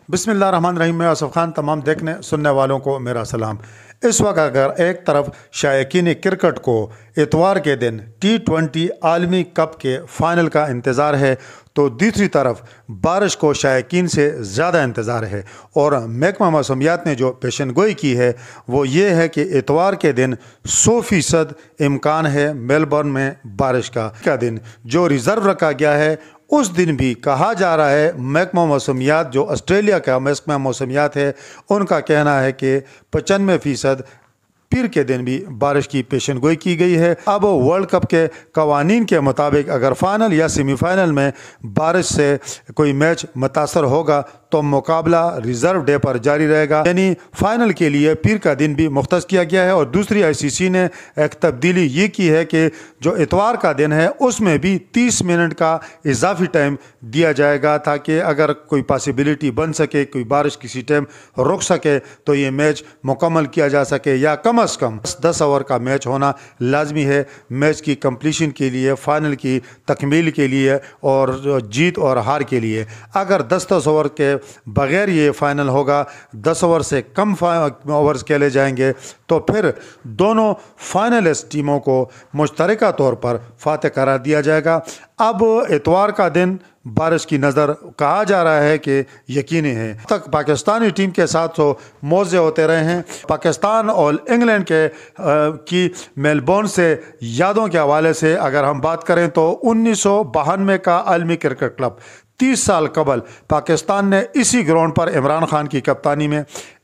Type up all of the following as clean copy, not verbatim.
बिस्मिल्लाहिर्रहमानिर्रहीम। मैं आसिफ खान। तमाम देखने सुनने वालों को मेरा सलाम। इस वक्त अगर एक तरफ शायकीन क्रिकेट को इतवार के दिन T20 आलमी कप के फाइनल का इंतज़ार है, तो दूसरी तरफ बारिश को शायकीन से ज़्यादा इंतज़ार है। और महकमा मौसमियात ने जो पेशन गोई की है वो ये है कि इतवार के दिन 100% इम्कान है मेलबर्न में बारिश का दिन जो रिज़र्व रखा गया है। उस दिन भी कहा जा रहा है, महकमा मौसमियात जो ऑस्ट्रेलिया का महकमा मौसमियात है उनका कहना है कि 95% पीर के दिन भी बारिश की पेशन गोई की गई है। अब वर्ल्ड कप के कवानीन के मुताबिक अगर फाइनल या सेमीफाइनल में बारिश से कोई मैच मुतासर होगा तो मुकाबला रिजर्व डे पर जारी रहेगा, यानी फाइनल के लिए पीर का दिन भी मुख्तस किया गया है। और दूसरी ICC ने एक तब्दीली ये की है कि जो इतवार का दिन है उसमें भी 30 मिनट का इजाफी टाइम दिया जाएगा, ताकि अगर कोई पॉसिबिलिटी बन सके, कोई बारिश किसी टाइम रुक सके तो ये मैच मुकम्मल किया जा सके, या कम अज़ कम 10 ओवर का मैच होना लाजमी है मैच की कंप्लीशन के लिए, फाइनल की तकमील के लिए और जीत और हार के लिए। अगर 10-10 ओवर के बगैर ये फाइनल होगा, 10 ओवर से कम ओवर्स खेले जाएंगे, तो फिर दोनों फाइनलिस्ट टीमों को मुश्तरका तौर पर फातह करार दिया जाएगा। अब इतवार का दिन बारिश की नज़र कहा जा रहा है कि यकीनी है। तक पाकिस्तानी टीम के साथ तो मौजे होते रहे हैं। पाकिस्तान और इंग्लैंड की मेलबोर्न से यादों के हवाले से अगर हम बात करें तो 1992 का आलमी क्रिकेट क्लब 30 साल कबल पाकिस्तान ने इसी ग्राउंड पर इमरान खान की कप्तानी में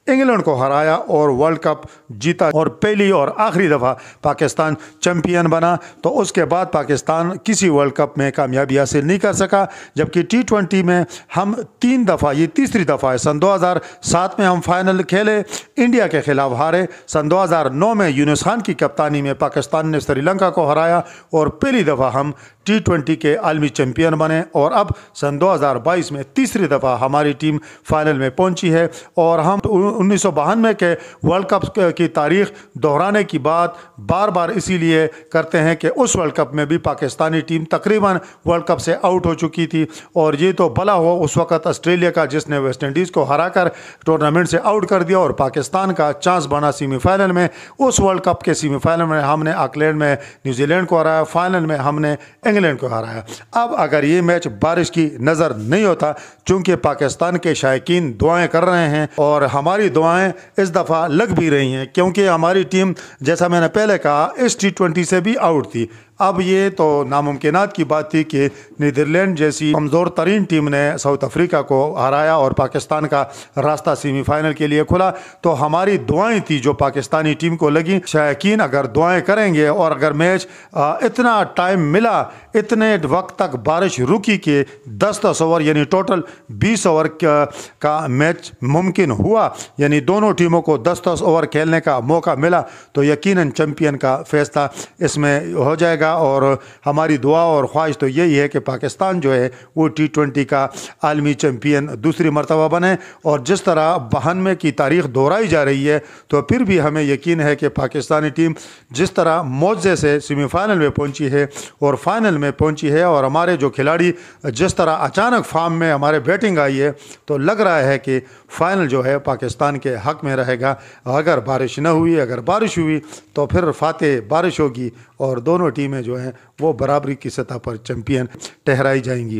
इंग्लैंड को हराया और वर्ल्ड कप जीता, और पहली और आखिरी दफ़ा पाकिस्तान चैंपियन बना। तो उसके बाद पाकिस्तान किसी वर्ल्ड कप में कामयाबी हासिल नहीं कर सका, जबकि T20 में हम 3 दफ़ा, ये तीसरी दफ़ा है। सन 2007 में हम फाइनल खेले, इंडिया के खिलाफ हारे। सन 2009 में यूनुस खान की कप्तानी में पाकिस्तान ने श्रीलंका को हराया और पहली दफ़ा हम T20 के आलमी चैंपियन बने। और अब सन 2022 में तीसरी दफ़ा हमारी टीम फाइनल में पहुंची है। और हम 1992 के वर्ल्ड कप की तारीख दोहराने की बात बार बार इसीलिए करते हैं कि उस वर्ल्ड कप में भी पाकिस्तानी टीम तकरीबन वर्ल्ड कप से आउट हो चुकी थी। और ये तो भला हो उस वक़्त ऑस्ट्रेलिया का, जिसने वेस्ट इंडीज़ को हराकर टूर्नामेंट से आउट कर दिया, और पाकिस्तान का चांस बना सेमीफाइनल में। उस वर्ल्ड कप के सेमीफाइनल में हमने ऑकलैंड में न्यूजीलैंड को हराया, फाइनल में हमने इंग्लैंड को हराया। अब अगर ये मैच बारिश की नज़र नहीं होता, चूँकि पाकिस्तान के शायकीन दुआएँ कर रहे हैं और हमारी दुआएं इस दफ़ा लग भी रही हैं, क्योंकि हमारी टीम, जैसा मैंने पहले कहा, इस T20 से भी आउट थी। अब ये तो नामुमकिनात की बात थी कि नीदरलैंड जैसी कमज़ोर तरीन टीम ने साउथ अफ्रीका को हराया और पाकिस्तान का रास्ता सेमीफाइनल के लिए खुला। तो हमारी दुआएं थी जो पाकिस्तानी टीम को लगी। शायकीन अगर दुआएं करेंगे और अगर मैच इतना टाइम मिला, इतने वक्त तक बारिश रुकी कि 10-10 ओवर यानी टोटल 20 ओवर का मैच मुमकिन हुआ, यानी दोनों टीमों को 10-10 ओवर खेलने का मौका मिला, तो यकीनन चैंपियन का फैसला इसमें हो जाएगा। और हमारी दुआ और ख्वाहिश तो यही है कि पाकिस्तान जो है वो T20 का आलमी चैंपियन दूसरी मरतबा बने। और जिस तरह 92 की तारीख दोहराई जा रही है, तो फिर भी हमें यकीन है कि पाकिस्तानी टीम जिस तरह मौजे से सेमीफाइनल में पहुंची है और फाइनल में पहुंची है, और हमारे जो खिलाड़ी जिस तरह अचानक फॉर्म में हमारे बैटिंग आई है, तो लग रहा है कि फाइनल जो है पाकिस्तान के हक में रहेगा। अगर बारिश न हुई, अगर बारिश हुई तो फिर फातेह बारिश होगी और दोनों टीमें जो हैं वो बराबरी की सतह पर चैंपियन ठहराई जाएंगी।